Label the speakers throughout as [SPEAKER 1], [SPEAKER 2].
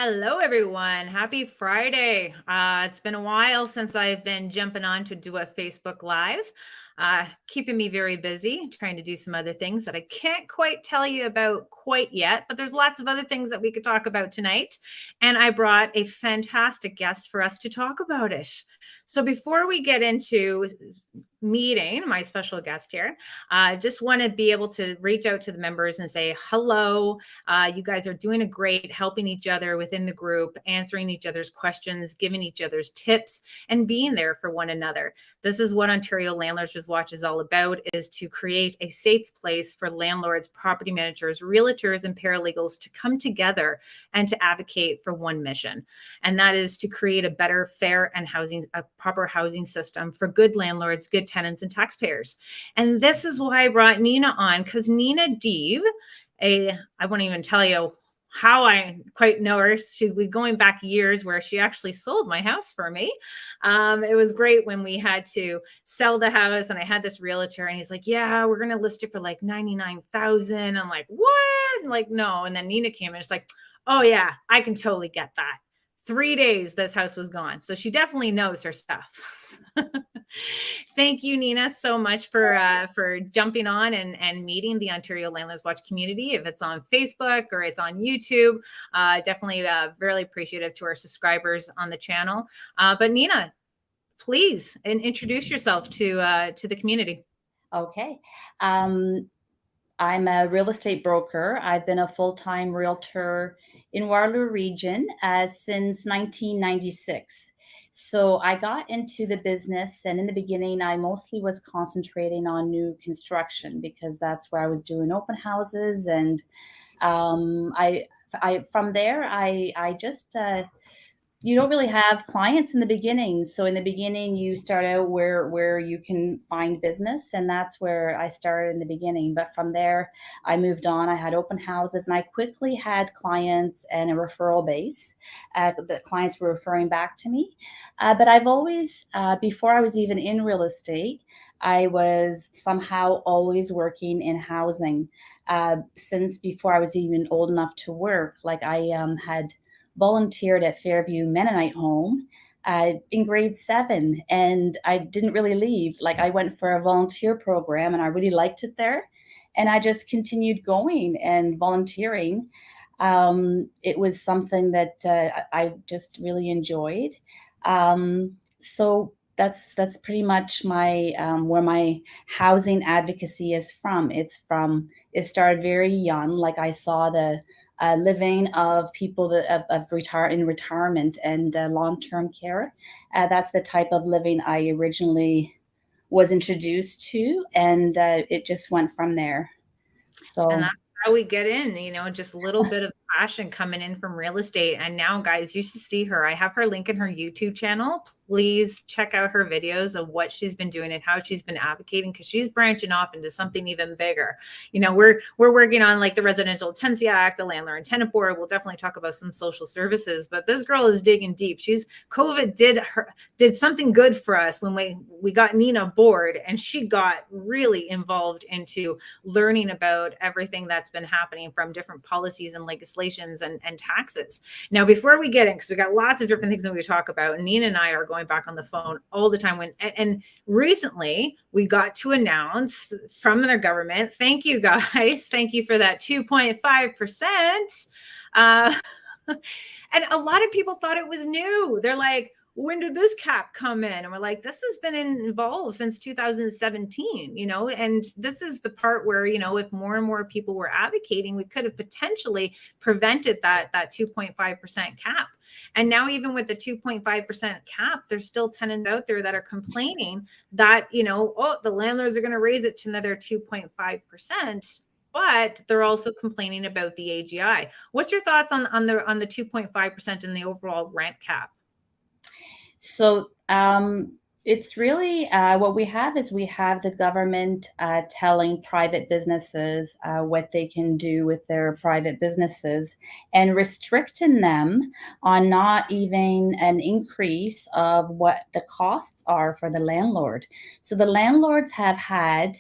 [SPEAKER 1] Hello, everyone. Happy Friday. It's been a while since I've been jumping on to do a Facebook Live, keeping me very busy, trying to do some other things that I can't quite tell you about quite yet, but there's lots of other things that we could talk about tonight. And I brought a fantastic guest for us to talk about it. So before we get into meeting my special guest here, I just want to be able to reach out to the members and say hello. You guys are doing a great, helping each other within the group, answering each other's questions, giving each other's tips, and being there for one another. This is what Ontario Landlords Just Watch is all about, is to create a safe place for landlords, property managers, realtors, and paralegals to come together and to advocate for one mission. And that is to create a better, fair, and a proper housing system for good landlords, good tenants, and taxpayers. And this is why I brought Nina on, because Nina Deeb, I won't even tell you how I quite know her. She'll be going back years, where she actually sold my house for me. It was great when we had to sell the house, and I had this realtor, and he's like, yeah, we're going to list it for like 99,000. I'm like, what? I'm like, no. And then Nina came and it's like, oh yeah, I can totally get that. 3 days, this house was gone. So she definitely knows her stuff. Thank you, Nina, so much for jumping on and meeting the Ontario Landlords Watch community. If it's on Facebook or it's on YouTube, definitely really appreciative to our subscribers on the channel. But Nina, please introduce yourself to the community.
[SPEAKER 2] Okay. I'm a real estate broker. I've been a full-time realtor in Waterloo region since 1996. So I got into the business, and in the beginning, I mostly was concentrating on new construction because that's where I was doing open houses. And I from there, I just you don't really have clients in the beginning. So in the beginning, you start out where you can find business, and that's where I started in the beginning. But from there, I moved on. I had open houses, and I quickly had clients and a referral base. The clients were referring back to me. But I've always, before I was even in real estate, I was somehow always working in housing. Since before I was even old enough to work, like I had volunteered at Fairview Mennonite Home in grade 7, and I didn't really leave. Like I went for a volunteer program, and I really liked it there, and I just continued going and volunteering. It was something that I just really enjoyed. So that's pretty much my where my housing advocacy is from. It started very young. Like I saw the living of people in retirement and long-term care. That's the type of living I originally was introduced to, and it just went from there. So,
[SPEAKER 1] And that's how we get in, just a little bit of passion coming in from real estate. And now, guys, you should see her. I have her link in her YouTube channel. Please check out her videos of what she's been doing and how she's been advocating, because she's branching off into something even bigger. We're working on like the Residential Tenancy Act, the Landlord and Tenant Board. We'll definitely talk about some social services, but this girl is digging deep. COVID did something good for us when we got Nina aboard, and she got really involved into learning about everything that's been happening from different policies and legislations and taxes. Now, before we get in, because we got lots of different things that we talk about, and Nina and I are going back on the phone all the time. And recently we got to announce from their government, thank you guys, thank you for that 2.5%. And a lot of people thought it was new. They're like, when did this cap come in? And we're like, this has been involved since 2017, and this is the part where, if more and more people were advocating, we could have potentially prevented that 2.5% cap. And now, even with the 2.5% cap, there's still tenants out there that are complaining that, the landlords are going to raise it to another 2.5%. But they're also complaining about the AGI. What's your thoughts on the 2.5% and the overall rent cap?
[SPEAKER 2] So it's really what we have the government telling private businesses what they can do with their private businesses, and restricting them on not even an increase of what the costs are for the landlord. So the landlords have had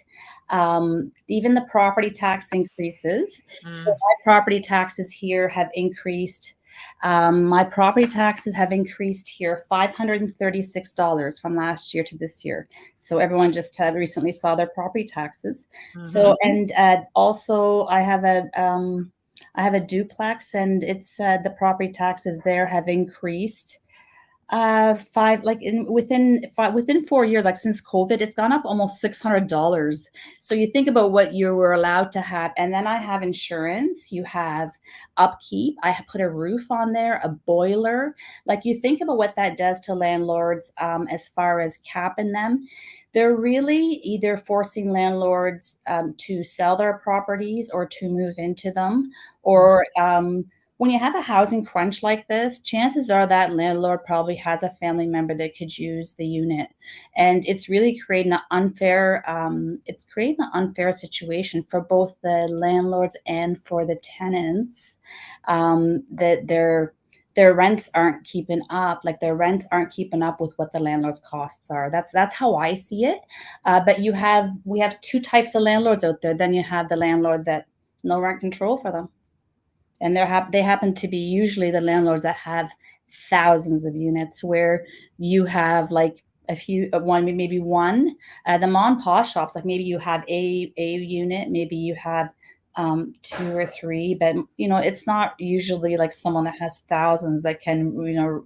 [SPEAKER 2] even the property tax increases. So my property taxes here have increased My property taxes have increased here $536 from last year to this year. So everyone just recently saw their property taxes. So, and also I have a duplex, and it's the property taxes there have increased five like in within 4 years, like since COVID, it's gone up almost $600. So you think about what you were allowed to have, and then I have insurance, you have upkeep, I have put a roof on there, a boiler. Like, you think about what that does to landlords, as far as capping them. They're really either forcing landlords to sell their properties or to move into them, or when you have a housing crunch like this, chances are that landlord probably has a family member that could use the unit, and it's really creating an unfair. It's creating an unfair situation for both the landlords and for the tenants. That their rents aren't keeping up. Like, their rents aren't keeping up with what the landlord's costs are. That's how I see it. But we have two types of landlords out there. Then you have the landlord that no rent control for them, and they happen to be usually the landlords that have thousands of units, where you have like a few one maybe one the mom and pop shops, like maybe you have a unit, maybe you have two or three, but it's not usually like someone that has thousands that can,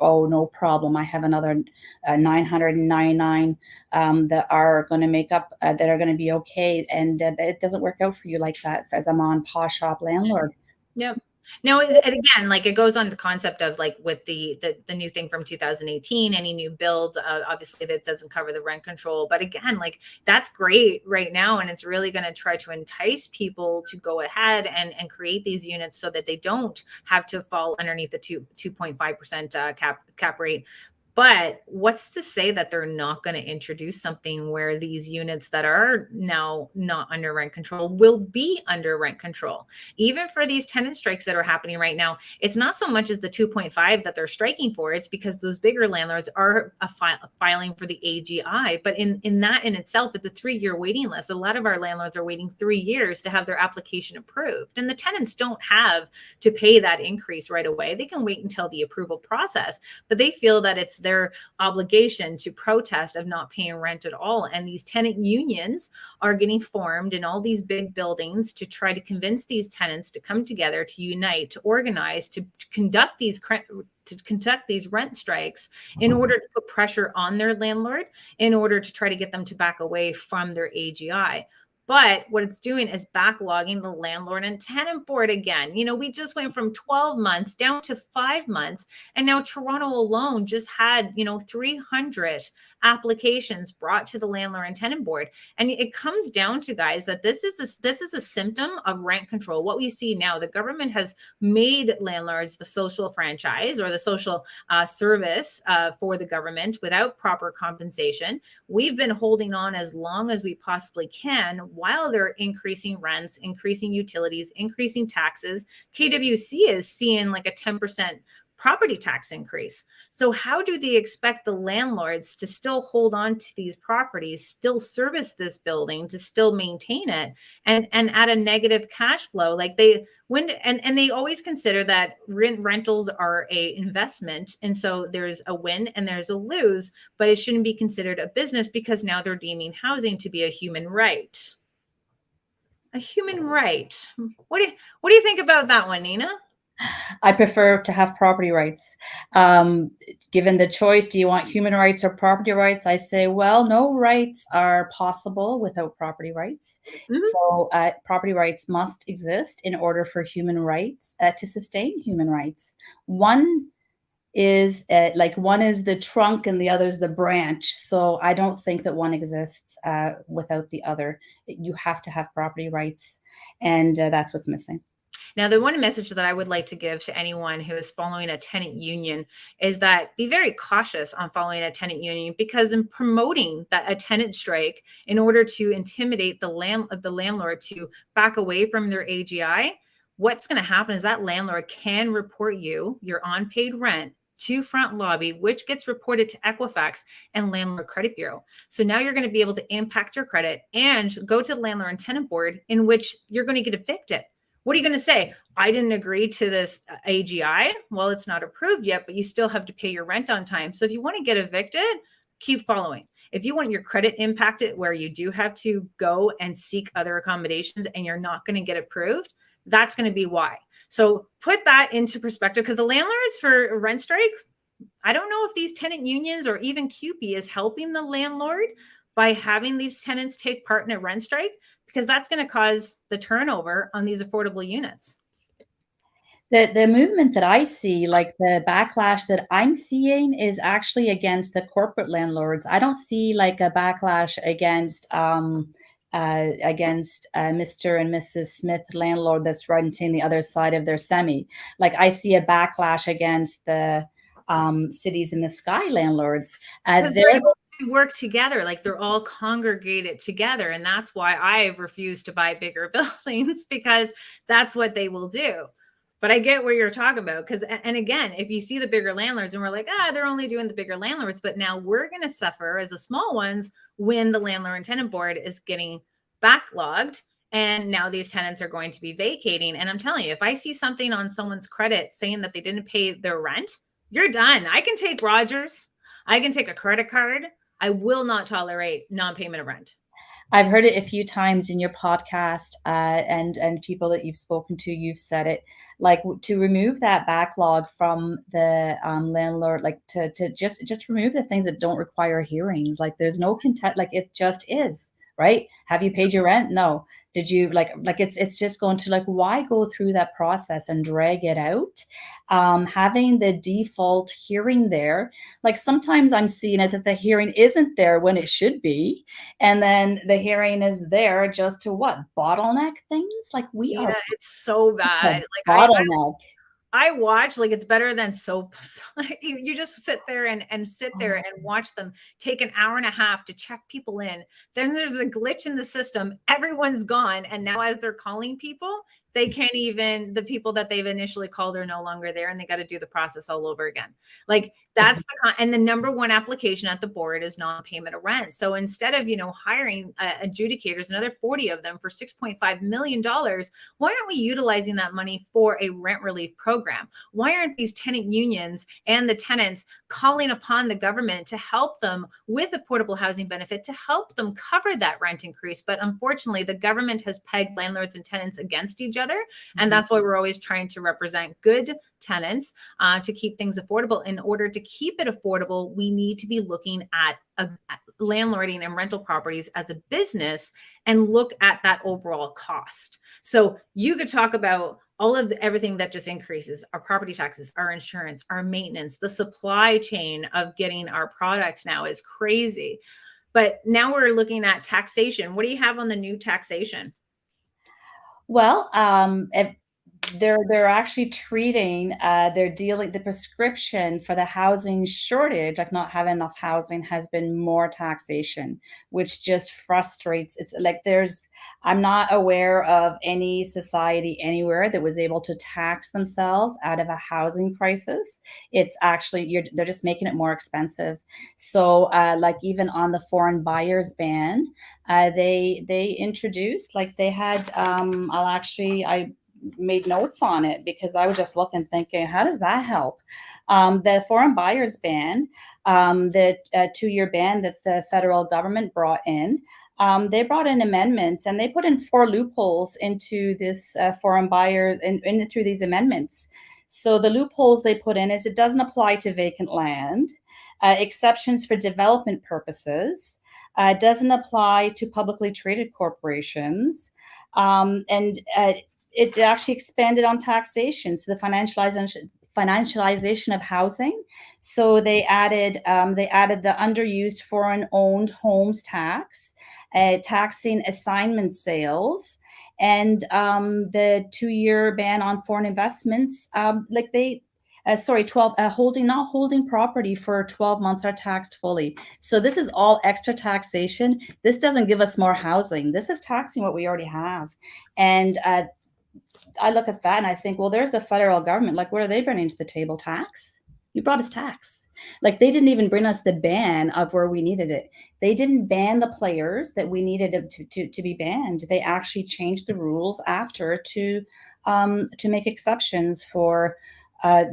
[SPEAKER 2] oh, no problem, I have another 999 that are going to make up, that are going to be okay. And it doesn't work out for you like that as a mom and pop shop landlord.
[SPEAKER 1] Yep. No, and again, like, it goes on the concept of, like, with the new thing from 2018, any new builds, obviously that doesn't cover the rent control. But again, like, that's great right now, and it's really going to try to entice people to go ahead and create these units so that they don't have to fall underneath the 2.5% cap rate. But what's to say that they're not going to introduce something where these units that are now not under rent control will be under rent control? Even for these tenant strikes that are happening right now, it's not so much as the 2.5 that they're striking for. It's because those bigger landlords are filing for the AGI. But in that in itself, it's a 3-year waiting list. A lot of our landlords are waiting 3 years to have their application approved. And the tenants don't have to pay that increase right away. They can wait until the approval process, but they feel that it's their obligation to protest of not paying rent at all. And these tenant unions are getting formed in all these big buildings to try to convince these tenants to come together, to unite, to organize, to conduct these rent strikes in order to put pressure on their landlord, in order to try to get them to back away from their AGI. But what it's doing is backlogging the landlord and tenant board again. We just went from 12 months down to 5 months. And now Toronto alone just had, 300 applications brought to the landlord and tenant board. And it comes down to, guys, that this is a symptom of rent control. What we see now, the government has made landlords the social franchise, or the social service for the government, without proper compensation. We've been holding on as long as we possibly can while they're increasing rents, increasing utilities, increasing taxes. KWC is seeing like a 10% property tax increase. So how do they expect the landlords to still hold on to these properties, still service this building, to still maintain it, and at a negative cash flow? Like, they always consider that rentals are a investment, and so there's a win and there's a lose, but it shouldn't be considered a business, because now they're deeming housing to be a human right. A human right. What do you think about that one, Nina?
[SPEAKER 2] I prefer to have property rights. Given the choice, do you want human rights or property rights? I say, well, no rights are possible without property rights.
[SPEAKER 1] Mhm.
[SPEAKER 2] So property rights must exist in order for human rights to sustain human rights. One is one is the trunk and the other is the branch. So I don't think that one exists without the other. You have to have property rights, and that's what's missing.
[SPEAKER 1] Now, the one message that I would like to give to anyone who is following a tenant union is that be very cautious on following a tenant union, because in promoting a tenant strike in order to intimidate the landlord to back away from their AGI, what's going to happen is that landlord can report your unpaid rent to Front Lobby, which gets reported to Equifax and Landlord Credit Bureau. So now you're going to be able to impact your credit and go to the landlord and tenant board, in which you're going to get evicted. What are you going to say? I didn't agree to this AGI. Well, it's not approved yet, but you still have to pay your rent on time. So if you want to get evicted, keep following. If you want your credit impacted where you do have to go and seek other accommodations and you're not going to get approved, that's going to be why. So put that into perspective, because the landlords for rent strike, I don't know if these tenant unions or even CUPE is helping the landlord by having these tenants take part in a rent strike, because that's going to cause the turnover on these affordable units.
[SPEAKER 2] The movement that I see, like the backlash that I'm seeing, is actually against the corporate landlords. I don't see like a backlash against Mr. and Mrs. Smith landlord that's renting the other side of their semi. Like I see a backlash against the cities in the sky landlords.
[SPEAKER 1] They're able to work together, like they're all congregated together, and that's why I refuse to buy bigger buildings, because that's what they will do. But I get what you're talking about, because, and again, if you see the bigger landlords and we're like, they're only doing the bigger landlords, but now we're going to suffer as the small ones when the landlord and tenant board is getting backlogged. And now these tenants are going to be vacating. And I'm telling you, if I see something on someone's credit saying that they didn't pay their rent, you're done. I can take Rogers. I can take a credit card. I will not tolerate non-payment of rent.
[SPEAKER 2] I've heard it a few times in your podcast, and people that you've spoken to, you've said it, like to remove that backlog from the landlord, like to just remove the things that don't require hearings. Like there's no content, like it just is, right? Have you paid your rent? No. Did you like it's just going to, like, why go through that process and drag it out? Having the default hearing there, like sometimes I'm seeing it that the hearing isn't there when it should be, and then the hearing is there just to what, bottleneck things. Like we are,
[SPEAKER 1] it's so bad. Like
[SPEAKER 2] bottleneck.
[SPEAKER 1] I watch, like it's better than soap. You just sit there and sit there and watch them take an hour and a half to check people in. Then there's a glitch in the system. Everyone's gone. And now as they're calling people, they can't even, the people that they've initially called are no longer there, and they got to do the process all over again. Like that's and the number one application at the board is non-payment of rent. So instead of, hiring adjudicators, another 40 of them for $6.5 million, why aren't we utilizing that money for a rent relief program? Why aren't these tenant unions and the tenants calling upon the government to help them with a portable housing benefit, to help them cover that rent increase? But unfortunately, the government has pegged landlords and tenants against each other. And that's why we're always trying to represent good tenants to keep things affordable. In order to keep it affordable, we need to be looking at landlording and rental properties as a business and look at that overall cost. So you could talk about all of everything that just increases: our property taxes, our insurance, our maintenance, the supply chain of getting our product now is crazy. But now we're looking at taxation. What do you have on the new taxation?
[SPEAKER 2] Well, they're actually treating, they're dealing, the prescription for the housing shortage, like not having enough housing, has been more taxation, which just frustrates. It's like I'm not aware of any society anywhere that was able to tax themselves out of a housing crisis. It's actually, they're just making it more expensive. So like even on the foreign buyers ban, they introduced, like they had, I made notes on it because I was just looking, thinking, how does that help? The foreign buyers ban, the 2-year ban that the federal government brought in, they brought in amendments and they put in 4 loopholes into this foreign buyers and through these amendments. So the loopholes they put in is it doesn't apply to vacant land, exceptions for development purposes, doesn't apply to publicly traded corporations, and it actually expanded on taxation, so the financialization of housing. So they added the underused foreign-owned homes tax, taxing assignment sales, and the 2-year ban on foreign investments. 12 not holding property for 12 months are taxed fully. So this is all extra taxation. This doesn't give us more housing. This is taxing what we already have. And I look at that and I think, well, there's the federal government. Like, what are they bringing to the table? Tax? You brought us tax. Like, they didn't even bring us the ban of where we needed it. They didn't ban the players that we needed to be banned. They actually changed the rules after to to make exceptions for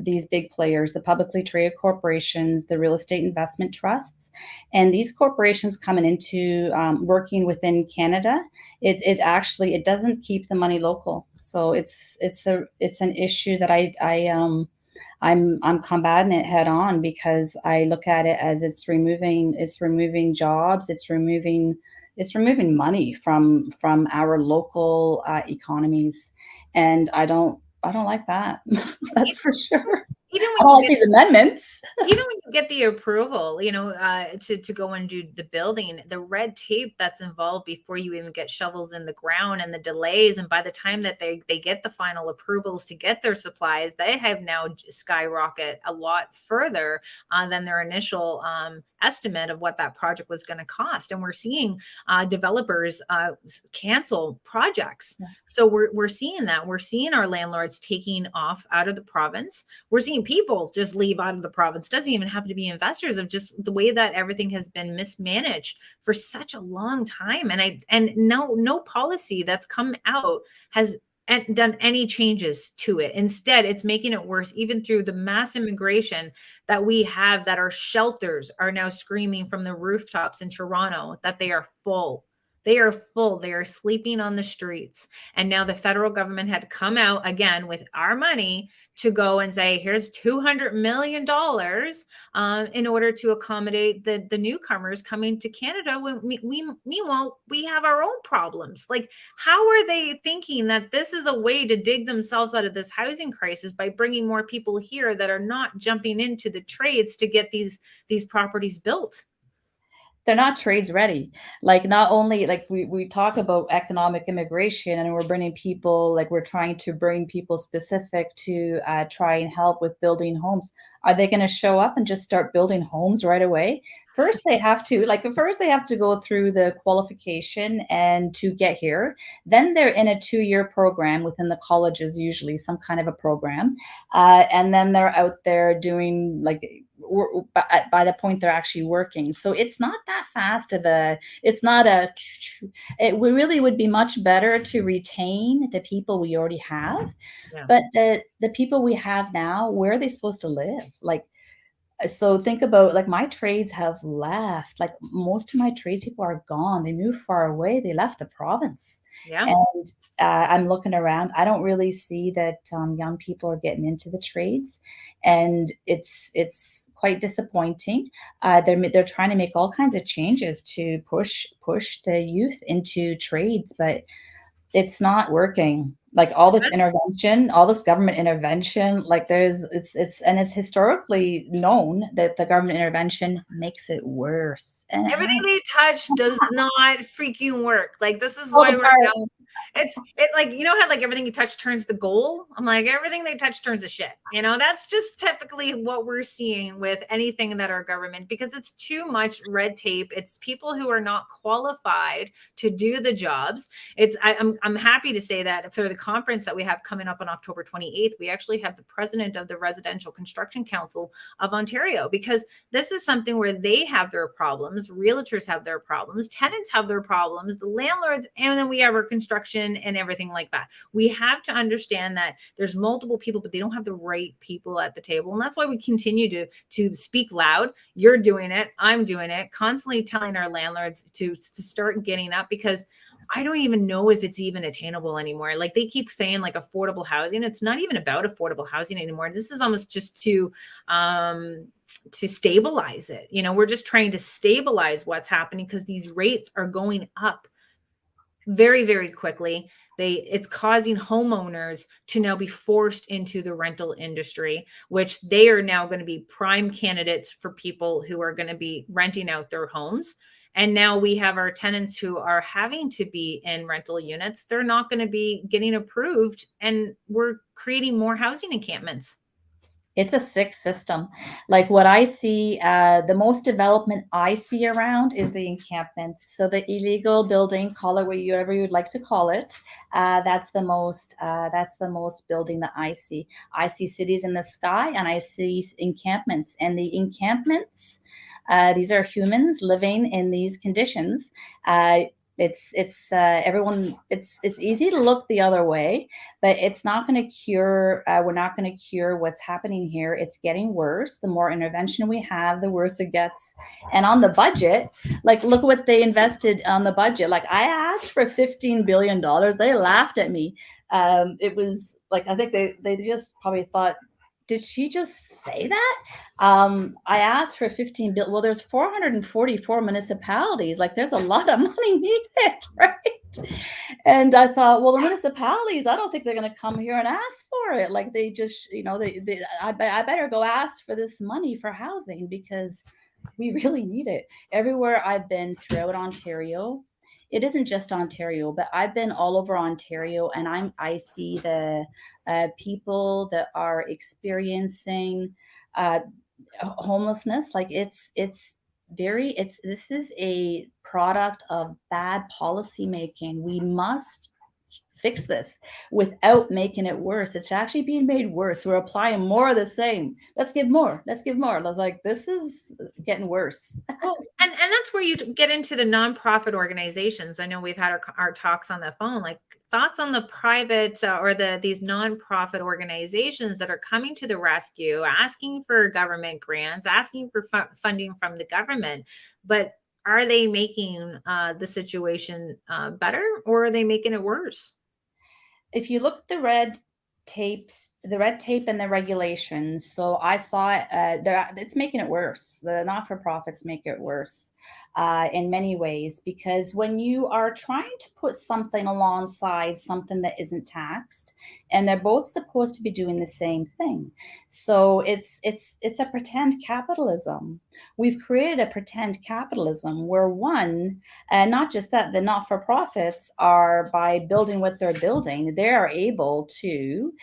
[SPEAKER 2] these big players, the publicly traded corporations, the real estate investment trusts, and these corporations coming into working within Canada. It actually it doesn't keep the money local, so it's an issue that I'm combating it head on, because I look at it as it's removing jobs, it's removing money from our local economies, and I don't like that.
[SPEAKER 1] E-
[SPEAKER 2] That's for sure.
[SPEAKER 1] Even
[SPEAKER 2] I
[SPEAKER 1] when
[SPEAKER 2] don't
[SPEAKER 1] you
[SPEAKER 2] like
[SPEAKER 1] get
[SPEAKER 2] these amendments.
[SPEAKER 1] even when you get the approval, to go and do the building, the red tape that's involved before you even get shovels in the ground, and the delays, and by the time that they get the final approvals to get their supplies, they have now skyrocket a lot further than their initial estimate of what that project was going to cost. And we're seeing developers cancel projects.
[SPEAKER 2] Yeah.
[SPEAKER 1] So we're seeing that. We're seeing our landlords taking off out of the province. We're seeing people just leave out of the province. Doesn't even have to be investors, of just the way that everything has been mismanaged for such a long time. And no policy that's come out has done any changes to it. Instead, it's making it worse, even through the mass immigration that we have, that our shelters are now screaming from the rooftops in Toronto that they are full. They are full. They are sleeping on the streets. And now the federal government had to come out again with our money to go and say, here's $200 million in order to accommodate the newcomers coming to Canada. When meanwhile, we have our own problems. Like, how are they thinking that this is a way to dig themselves out of this housing crisis by bringing more people here that are not jumping into the trades to get these properties built?
[SPEAKER 2] They're not trades ready. Like, not only like we talk about economic immigration, and we're bringing people, like we're trying to bring people specific to try and help with building homes. Are they going to show up and just start building homes right away? First they have to go through the qualification and to get here. Then they're in a 2-year program within the colleges, usually some kind of a program, and then they're out there doing, like, by the point they're actually working. So it's not that fast of a, it's not a, it really would be much better to retain the people we already have.
[SPEAKER 1] Yeah.
[SPEAKER 2] But the people we have now, where are they supposed to live? Like, so think about, like, my trades have left. Like, most of my trades people are gone. They moved far away. They left the province.
[SPEAKER 1] Yeah.
[SPEAKER 2] And I'm looking around. I don't really see that young people are getting into the trades, and it's quite disappointing. They're trying to make all kinds of changes to push the youth into trades, but it's not working. Like, all this
[SPEAKER 1] That's
[SPEAKER 2] intervention, all this government intervention, like, it's historically known that the government intervention makes it worse. And it
[SPEAKER 1] everything
[SPEAKER 2] has
[SPEAKER 1] they touch does not freaking work. Like, this is
[SPEAKER 2] all
[SPEAKER 1] why
[SPEAKER 2] the
[SPEAKER 1] we're
[SPEAKER 2] part.
[SPEAKER 1] now, it like, how like everything you touch turns to gold. I'm like, everything they touch turns to shit. That's just typically what we're seeing with anything that our government, because it's too much red tape. It's people who are not qualified to do the jobs. I'm happy to say that for the conference that we have coming up on October 28th, we actually have the president of the Residential Construction Council of Ontario, because this is something where they have their problems, realtors have their problems, tenants have their problems, the landlords, and then we have our construction and everything like that. We have to understand that there's multiple people, but they don't have the right people at the table. And that's why we continue to speak loud. You're doing it, I'm doing it, constantly telling our landlords to start getting up, because I don't even know if it's even attainable anymore. Like, they keep saying, like, affordable housing. It's not even about affordable housing anymore. This is almost just to stabilize it. We're just trying to stabilize what's happening, because these rates are going up very, very quickly. It's causing homeowners to now be forced into the rental industry, which they are now going to be prime candidates for people who are going to be renting out their homes. And now we have our tenants who are having to be in rental units. They're not going to be getting approved, and we're creating more housing encampments.
[SPEAKER 2] It's a sick system. Like, what I see, the most development I see around is the encampment. So the illegal building, call it whatever you'd like to call it. That's the most. That's the most building that I see. I see cities in the sky, and I see encampments. And the encampments, these are humans living in these conditions. It's everyone. It's easy to look the other way, but it's not going to cure. We're not going to cure what's happening here. It's getting worse. The more intervention we have, the worse it gets. And on the budget, like look what they invested on the budget. Like I asked for $15 billion. They laughed at me. It was like I think they just probably thought, did she just say that? I asked for 15 billion. Well, there's 444 municipalities. Like, there's a lot of money needed, right? And I thought, well, the municipalities, I don't think they're going to come here and ask for it. Like, they just, I better go ask for this money for housing because we really need it. Everywhere I've been throughout Ontario, it isn't just Ontario, but I've been all over Ontario, and I see the people that are experiencing uh, homelessness. Like this is a product of bad policy making. We must fix this without making it worse. It's actually being made worse. We're applying more of the same. Let's give more. Let's give more. I was like, this is getting worse.
[SPEAKER 1] Well, and that's where you get into the nonprofit organizations. I know we've had our talks on the phone. Like thoughts on the private or these nonprofit organizations that are coming to the rescue, asking for government grants, asking for funding from the government, but are they making the situation better, or are they making it worse?
[SPEAKER 2] If you look at the red tape and the regulations, so I saw it, it's making it worse. The not-for-profits make it worse in many ways, because when you are trying to put something alongside something that isn't taxed, and they're both supposed to be doing the same thing, so it's a pretend capitalism. We've created a pretend capitalism where one, and not just that, the not-for-profits are, by building what they're building, they are able to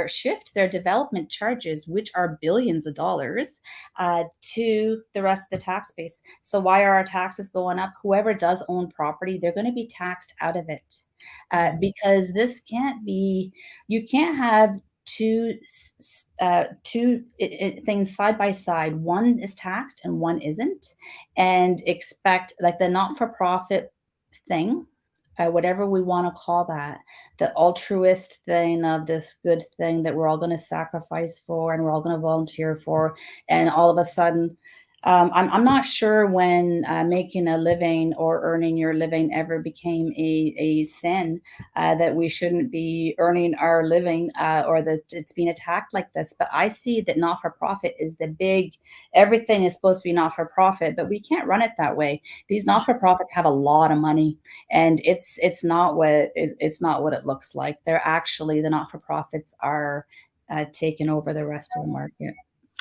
[SPEAKER 2] shift their development charges, which are billions of dollars, to the rest of the tax base. So why are our taxes going up? Whoever does own property, they're going to be taxed out of it. Because this can't be, you can't have two things side by side. One is taxed and one isn't, and expect like the not-for-profit thing, whatever we want to call that, the altruist thing of this good thing that we're all going to sacrifice for and we're all going to volunteer for, and all of a sudden, I'm not sure when making a living or earning your living ever became a sin, that we shouldn't be earning our living, or that it's being attacked like this. But I see that not-for-profit is the big, everything is supposed to be not-for-profit, but we can't run it that way. These not-for-profits have a lot of money, and it's not what it looks like. They're actually, the not-for-profits are taking over the rest of the market.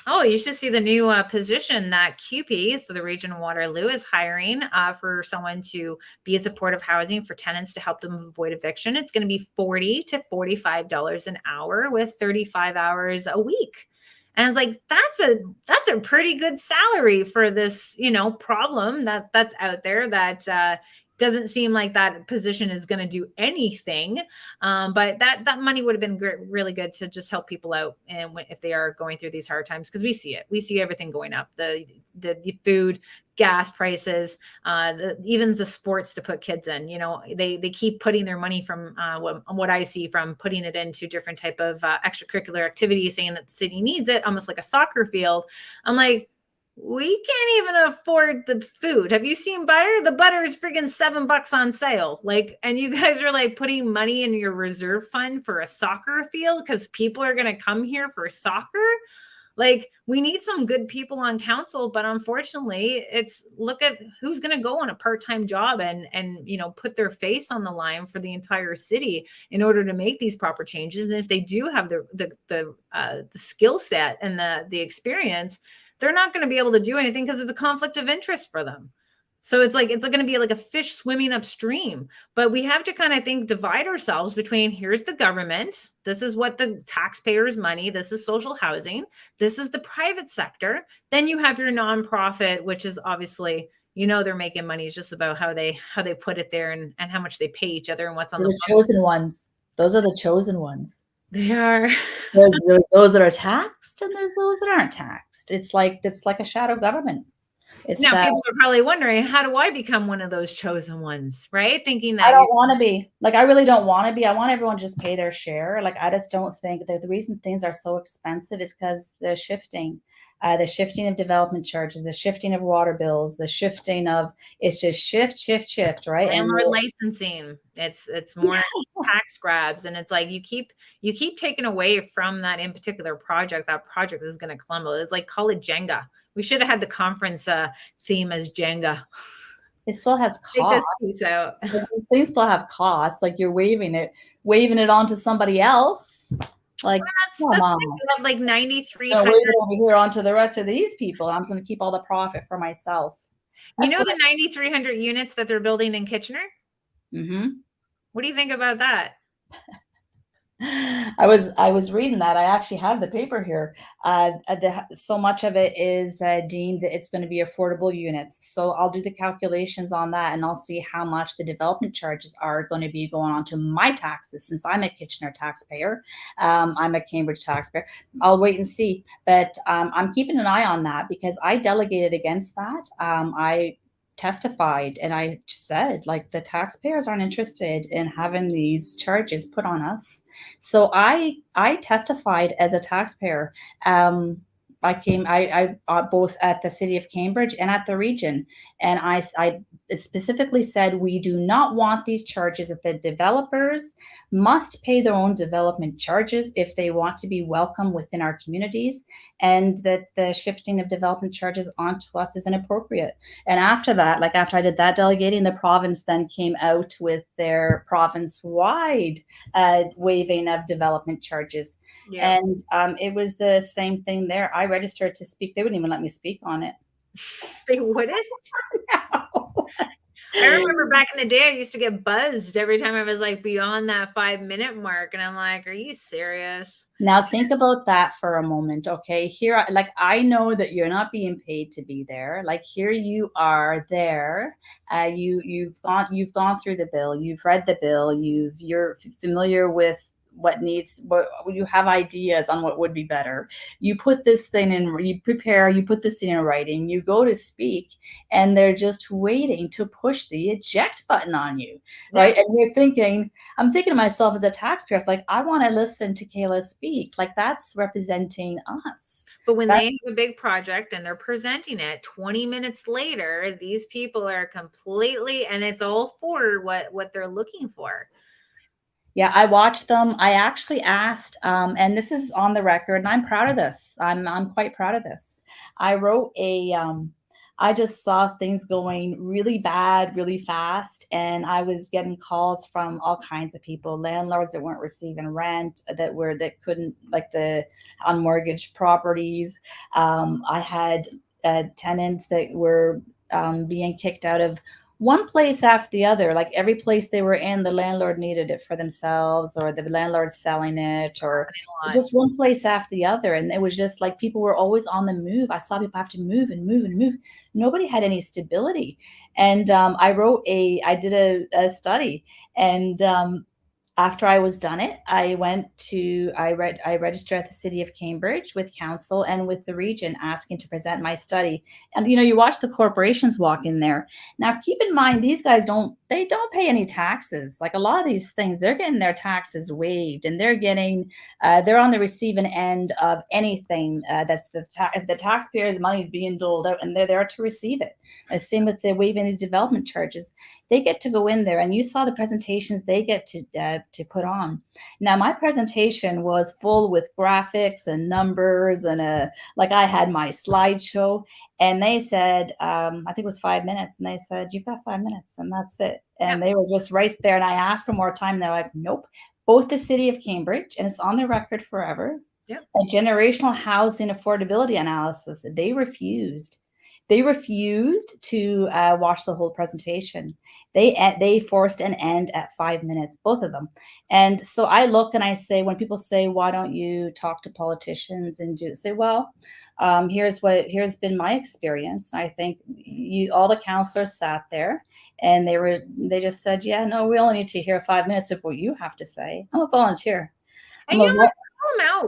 [SPEAKER 1] Oh, you should see the new position that CUPE, so the Region of Waterloo, is hiring for someone to be a supportive housing for tenants to help them avoid eviction. It's going to be $40 to $45 an hour with 35 hours a week. And I was like, that's a pretty good salary for this, problem that's out there that doesn't seem like that position is going to do anything. But that money would have been really good to just help people out, and if they are going through these hard times, because we see everything going up, the food, gas prices, even the sports to put kids in. They keep putting their money from what I see, from putting it into different type of extracurricular activities, saying that the city needs it, almost like a soccer field. I'm like, we can't even afford the food. Have you seen butter? The butter is friggin' $7 on sale. Like, and you guys are like putting money in your reserve fund for a soccer field because people are going to come here for soccer. Like, we need some good people on council, but unfortunately, it's look at who's going to go on a part-time job and put their face on the line for the entire city in order to make these proper changes. And if they do have the skill set and the experience, they're not going to be able to do anything because it's a conflict of interest for them. So it's going to be like a fish swimming upstream. But we have to kind of divide ourselves between, here's the government. This is what the taxpayers' money. This is social housing. This is the private sector. Then you have your nonprofit, which is obviously, they're making money. It's just about how they put it there and how much they pay each other and what's on
[SPEAKER 2] the chosen ones. Those are the chosen ones.
[SPEAKER 1] They are.
[SPEAKER 2] There's those that are taxed and there's those that aren't taxed. It's like a shadow government. It's
[SPEAKER 1] Now, people are probably wondering, how do I become one of those chosen ones, right? Thinking
[SPEAKER 2] I
[SPEAKER 1] that
[SPEAKER 2] don't want to be. Like, I really don't want to be. I want everyone to just pay their share. Like, I just don't think that the reason things are so expensive is because the shifting of development charges, the shifting of water bills, the shifting of it's just shift, right? And
[SPEAKER 1] landlord licensing, it's more tax grabs, and it's like you keep taking away from that in particular project. That project is going to crumble. It's like, call it Jenga. We should have had the conference theme as Jenga.
[SPEAKER 2] it still has
[SPEAKER 1] Take
[SPEAKER 2] cost.
[SPEAKER 1] this piece out.
[SPEAKER 2] Like, these things still have cost. Like, you're waving it onto somebody else. Like, come
[SPEAKER 1] That's
[SPEAKER 2] on.
[SPEAKER 1] we have like
[SPEAKER 2] No,
[SPEAKER 1] 9,300.
[SPEAKER 2] wave it over here onto the rest of these people. I'm just going to keep all the profit for myself.
[SPEAKER 1] You
[SPEAKER 2] That's
[SPEAKER 1] know
[SPEAKER 2] what
[SPEAKER 1] the 9,300 units that they're building in Kitchener? What do you think about that?
[SPEAKER 2] I was reading that. I actually have the paper here. So much of it is deemed that it's going to be affordable units. So I'll do the calculations on that, and I'll see how much the development charges are going to be going on to my taxes. Since I'm a Kitchener taxpayer, I'm a Cambridge taxpayer. I'll wait and see, but I'm keeping an eye on that because I delegated against that. I testified and I said, like, the taxpayers aren't interested in having these charges put on us. So I testified as a taxpayer. I both at the city of Cambridge and at the region, and I specifically said we do not want these charges. That the developers must pay their own development charges if they want to be welcome within our communities, and that the shifting of development charges onto us is inappropriate. And after that, like after I did that delegating, the province then came out with their province-wide waiving of development charges.
[SPEAKER 1] Yeah.
[SPEAKER 2] And it was the same thing there. I registered to speak. They wouldn't even let me speak on it.
[SPEAKER 1] They wouldn't? I remember back in the day, I used to get buzzed every time I was like beyond that 5-minute mark. And I'm like, are you serious?
[SPEAKER 2] Now think about that for a moment, okay? Here, like, I know that you're not being paid to be there. Like, here you are there. You've gone through the bill. You've read the bill. You're familiar with what you have ideas on what would be better. You put this thing in, you put this thing in writing, you go to speak, and they're just waiting to push the eject button on you, right?
[SPEAKER 1] Yeah.
[SPEAKER 2] And I'm thinking to myself as a taxpayer, it's like, I want to listen to Kayla speak. Like, that's representing us.
[SPEAKER 1] But when they have a big project and they're presenting it 20 minutes later, these people are completely, and it's all for what they're looking for.
[SPEAKER 2] Yeah, I watched them. I actually asked, and this is on the record, and I'm proud of this. I'm quite proud of this. I wrote I just saw things going really bad, really fast, and I was getting calls from all kinds of people, landlords that weren't receiving rent, that couldn't, like, the unmortgaged properties. I had tenants that were being kicked out of one place after the other. Like, every place they were in, the landlord needed it for themselves, or the landlord's selling it, or just one place after the other. And it was just like people were always on the move. I saw people have to move and move and move. Nobody had any stability. And I did a study, and after I was done it, I registered at the city of Cambridge with council and with the region, asking to present my study. And you watch the corporations walk in there. Now, keep in mind, these guys don't pay any taxes. Like, a lot of these things, they're getting their taxes waived, and they're on the receiving end of anything that's if the taxpayers' money is being doled out, and they're there to receive it. Same with the waiving these development charges. They get to go in there, and you saw the presentations they get to put on. Now, my presentation was full with graphics and numbers, and like, I had my slideshow, and they said, I think it was 5 minutes, and they said, you've got 5 minutes, and that's it. And they were just right there, and I asked for more time, and they're like, nope. Both the city of Cambridge, and it's on the record forever, a generational housing affordability analysis, they refused. They refused to watch the whole presentation. They forced an end at 5 minutes, both of them. And so I look and I say, when people say, why don't you talk to politicians and say, well, here's been my experience. I think all the councillors sat there, and they just said, yeah, no, we only need to hear 5 minutes of what you have to say. I'm a volunteer.
[SPEAKER 1] And you know what?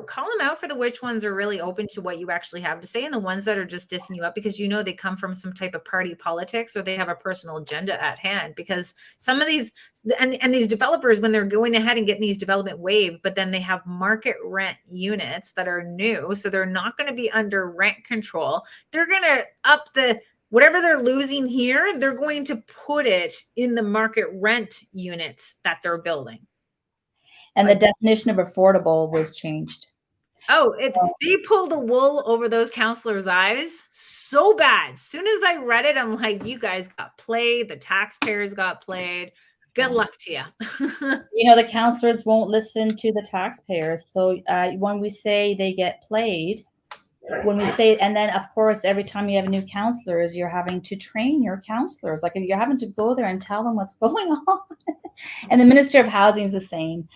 [SPEAKER 1] Call them out for the which ones are really open to what you actually have to say, and the ones that are just dissing you up because they come from some type of party politics or they have a personal agenda at hand. Because some of these and these developers, when they're going ahead and getting these development waived, but then they have market rent units that are new, so they're not going to be under rent control. They're going to up the whatever they're losing here, they're going to put it in the market rent units that they're building.
[SPEAKER 2] And the definition of affordable was changed.
[SPEAKER 1] They pulled the wool over those counselors' eyes so bad. As soon as I read it, I'm like, you guys got played. The taxpayers got played. Good luck to you.
[SPEAKER 2] The counselors won't listen to the taxpayers. So when we say they get played, and then of course, every time you have new counselors, you're having to train your counselors. Like you're having to go there and tell them what's going on. And the Minister of Housing is the same.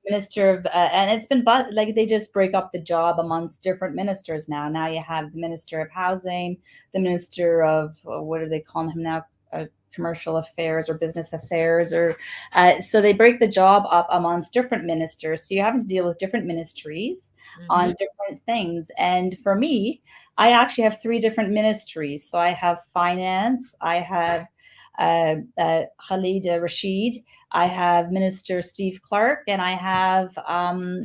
[SPEAKER 2] Minister of, and it's been, but like they just break up the job amongst different ministers now. Now you have the Minister of Housing, the Minister of, what are they calling him now? Commercial affairs or business affairs, or so they break the job up amongst different ministers. So you're having to deal with different ministries on different things. And for me, I actually have 3 different ministries. So I have finance, I have Khalid Rashid, I have Minister Steve Clark, and I have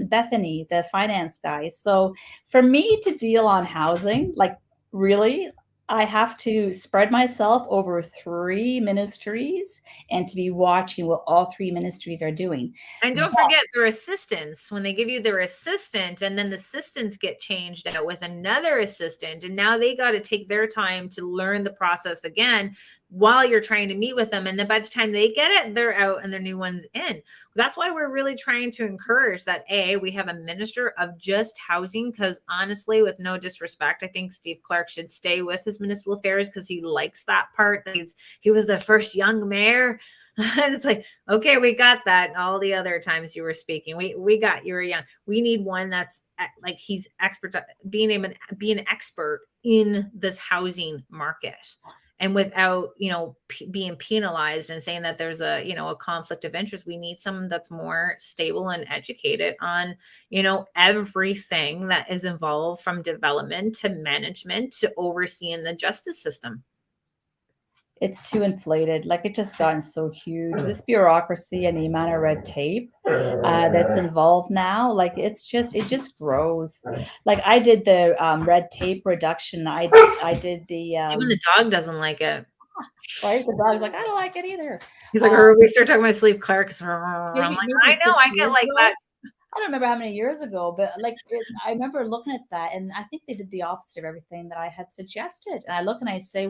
[SPEAKER 2] Bethany, the finance guy. So for me to deal on housing, like really, I have to spread myself over 3 ministries and to be watching what all 3 ministries are doing.
[SPEAKER 1] And don't forget their assistants. When they give you their assistant, and then the assistants get changed out with another assistant, and now they got to take their time to learn the process again while you're trying to meet with them. And then by the time they get it, they're out and their new one's in. That's why we're really trying to encourage that, we have a minister of just housing, because honestly, with no disrespect, I think Steve Clark should stay with his municipal affairs because he likes that part. He was the first young mayor. And it's like, okay, we got that. All the other times you were speaking, we got, you were young. We need one that's like, he's expert, being an expert in this housing market. And without, being penalized and saying that there's a conflict of interest. We need someone that's more stable and educated on, everything that is involved, from development to management to overseeing the justice system.
[SPEAKER 2] It's too inflated. Like, it just gotten so huge. This bureaucracy and the amount of red tape that's involved now, like it just grows. Like I did the red tape reduction. I did the
[SPEAKER 1] even the dog doesn't like it.
[SPEAKER 2] Right? The dog's like, I don't like it either.
[SPEAKER 1] He's like, we start talking about Steve Clark. I'm like, I know, I get like that.
[SPEAKER 2] I don't remember how many years ago, but I remember looking at that, and I think they did the opposite of everything that I had suggested. And I look and I say,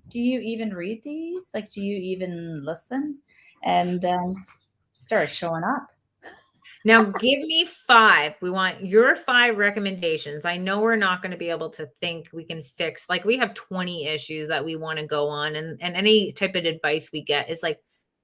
[SPEAKER 2] do you even read these? Like, do you even listen? And start showing up.
[SPEAKER 1] Now, give me 5. We want your 5 recommendations. I know we're not going to be able to think we can fix, like we have 20 issues that we want to go on. And any type of advice we get is like,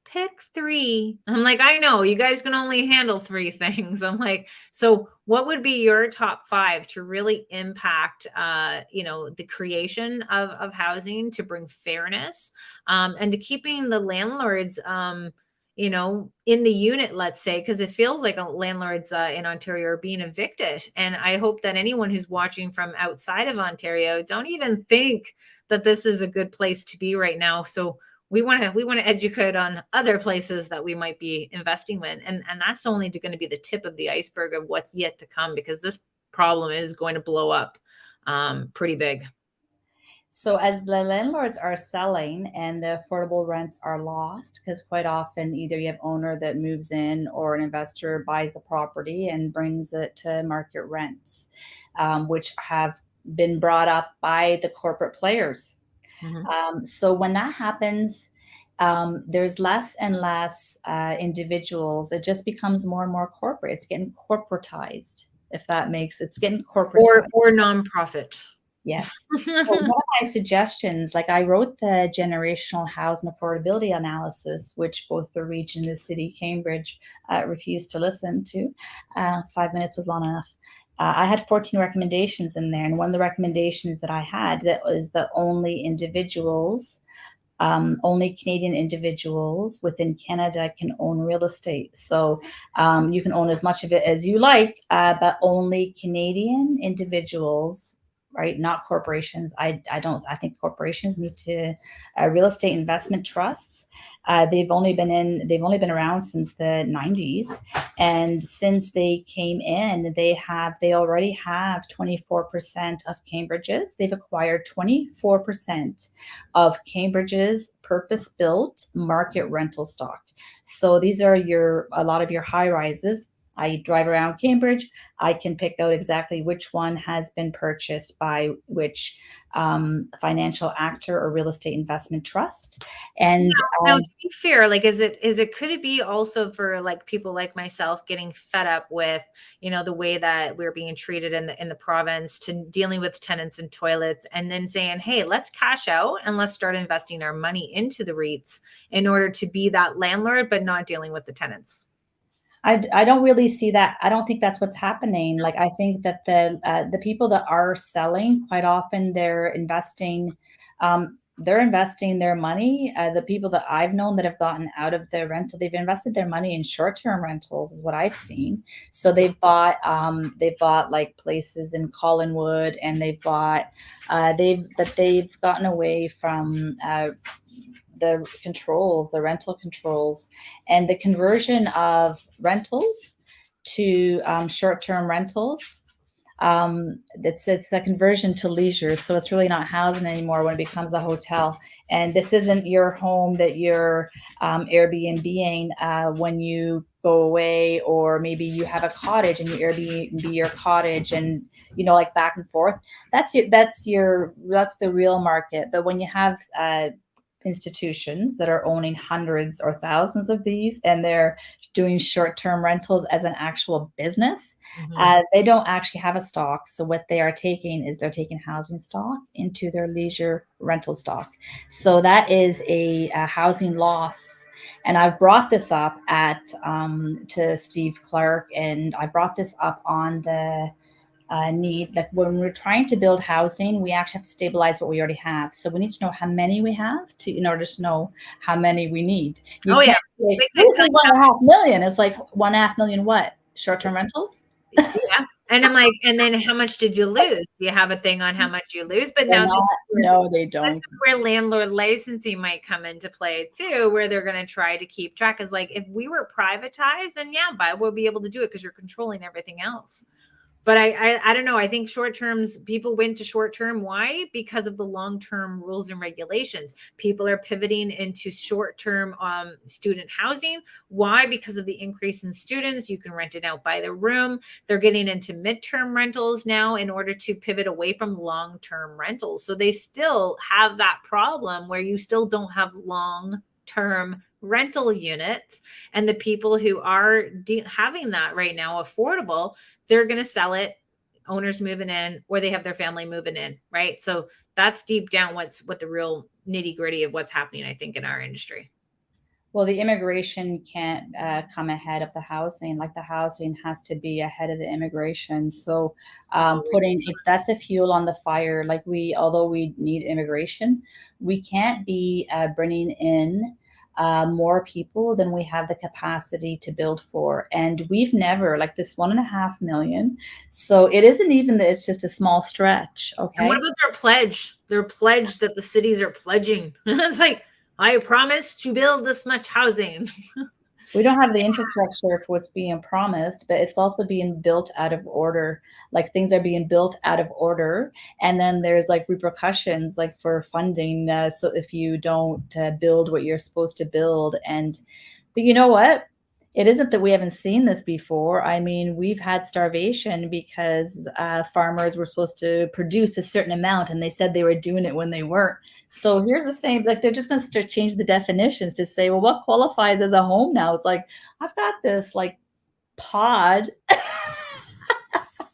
[SPEAKER 1] pick 3. I'm like, I know you guys can only handle 3 things. I'm like, so what would be your top 5 to really impact, the creation of housing, to bring fairness, and to keeping the landlords, in the unit, let's say, because it feels like landlords in Ontario are being evicted. And I hope that anyone who's watching from outside of Ontario don't even think that this is a good place to be right now. So we want to educate on other places that we might be investing in. And that's only going to be the tip of the iceberg of what's yet to come, because this problem is going to blow up pretty big.
[SPEAKER 2] So as the landlords are selling and the affordable rents are lost, because quite often either you have owner that moves in or an investor buys the property and brings it to market rents, which have been brought up by the corporate players. So when that happens, there's less and less individuals. It just becomes more and more corporate. It's getting corporatized, if that makes it's getting corporate
[SPEAKER 1] or nonprofit.
[SPEAKER 2] Yes. So one of my suggestions, like I wrote the generational housing affordability analysis, which both the region and the city, Cambridge, refused to listen to. 5 minutes was long enough. I had 14 recommendations in there. And one of the recommendations that I had that was that only individuals only Canadian individuals within Canada can own real estate. So you can own as much of it as you like, but only Canadian individuals, right? Not corporations. I think corporations need to, real estate investment trusts. They've only been around since the 90s. And since they came in, they already have 24% of Cambridge's. They've acquired 24% of Cambridge's purpose-built market rental stock. So these are a lot of your high rises. I drive around Cambridge. I can pick out exactly which one has been purchased by which financial actor or real estate investment trust. And
[SPEAKER 1] Now, to be fair, like, could it be also for like people like myself getting fed up with, the way that we're being treated in the province, to dealing with tenants and toilets, and then saying, hey, let's cash out and let's start investing our money into the REITs in order to be that landlord, but not dealing with the tenants.
[SPEAKER 2] I don't really see that. I don't think that's what's happening. Like, I think that the people that are selling, quite often they're investing their money. The people that I've known that have gotten out of the rental, they've invested their money in short-term rentals, is what I've seen. So they've bought like places in Collinwood, and they've gotten away from the rental controls, and the conversion of rentals to short-term rentals. It's a conversion to leisure, so it's really not housing anymore when it becomes a hotel. And this isn't your home that you're Airbnb-ing when you go away, or maybe you have a cottage and you Airbnb your cottage, and like back and forth. That's the real market. But when you have institutions that are owning hundreds or thousands of these, and they're doing short-term rentals as an actual business, they don't actually have a stock. So what they are taking is they're taking housing stock into their leisure rental stock. So that is a housing loss. And I've brought this up to Steve Clark, and I brought this up on the need, like when we're trying to build housing, we actually have to stabilize what we already have. So we need to know how many we have in order to know how many we need. You can't say, this is 1.5 million. It's like 1.5 million what? Short-term rentals?
[SPEAKER 1] Yeah. And I'm like, and then how much did you lose? Do you have a thing on how much you lose? But now
[SPEAKER 2] no, they don't.
[SPEAKER 1] This is where landlord licensing might come into play too, where they're going to try to keep track. Is like, if we were privatized, then we'll be able to do it because you're controlling everything else. But I don't know. I think people went to short term. Why? Because of the long term rules and regulations. People are pivoting into short term student housing. Why? Because of the increase in students. You can rent it out by the room. They're getting into midterm rentals now in order to pivot away from long term rentals. So they still have that problem where you still don't have long term rental units, and the people who are having that right now affordable, they're going to sell it, owners moving in, or they have their family moving in, right? So that's deep down what the real nitty gritty of what's happening, I think, in our industry.
[SPEAKER 2] Well, the immigration can't come ahead of the housing. Like, the housing has to be ahead of the immigration. So that's the fuel on the fire. Like, although we need immigration, we can't be bringing in more people than we have the capacity to build for. And we've never, like, this 1.5 million. So it isn't even that it's just a small stretch. Okay.
[SPEAKER 1] And what about their pledge? Their pledge that the cities are pledging. It's like, I promise to build this much housing.
[SPEAKER 2] We don't have the infrastructure for what's being promised, but it's also being built out of order. Like, things are being built out of order, and then there's like repercussions, like for funding. So if you don't build what you're supposed to build, but you know what? It isn't that we haven't seen this before. I mean, we've had starvation because farmers were supposed to produce a certain amount, and they said they were doing it when they weren't. So here's the same, like, they're just going to start change the definitions to say, well, what qualifies as a home now? It's like, I've got this like pod.